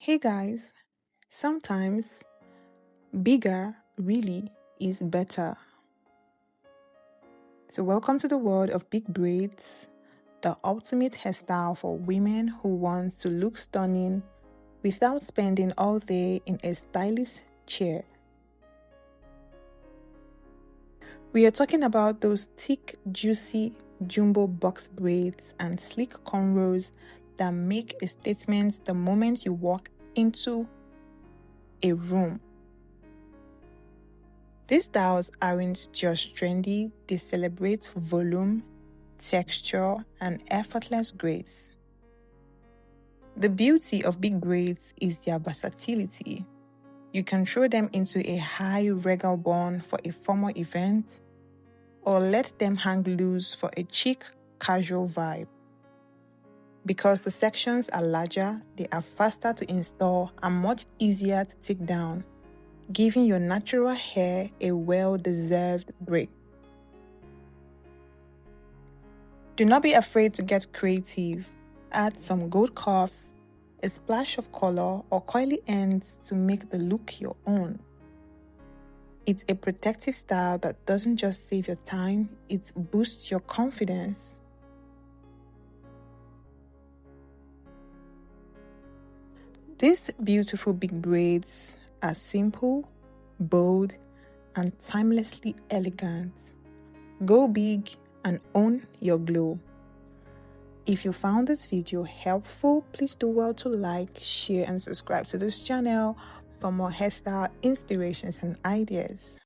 Hey guys, sometimes bigger really is better. So, welcome to the world of big braids, the ultimate hairstyle for women who want to look stunning without spending all day in a stylish chair. We are talking about those thick, juicy jumbo box braids and sleek cornrows that make a statement the moment you walk into a room. These styles aren't just trendy, they celebrate volume, texture, and effortless grace. The beauty of big braids is their versatility. You can throw them into a high regal bun for a formal event, or let them hang loose for a chic, casual vibe. Because the sections are larger, they are faster to install and much easier to take down, giving your natural hair a well-deserved break. Do not be afraid to get creative. Add some gold cuffs, a splash of color, or coily ends to make the look your own. It's a protective style that doesn't just save your time, it boosts your confidence. These beautiful big braids are simple, bold, and timelessly elegant. Go big and own your glow. If you found this video helpful, please do well to like, share, and subscribe to this channel for more hairstyle inspirations and ideas.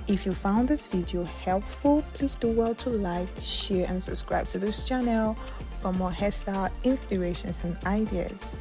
If you found this video helpful, please do well to like, share and subscribe to this channel for more hairstyle inspirations and ideas.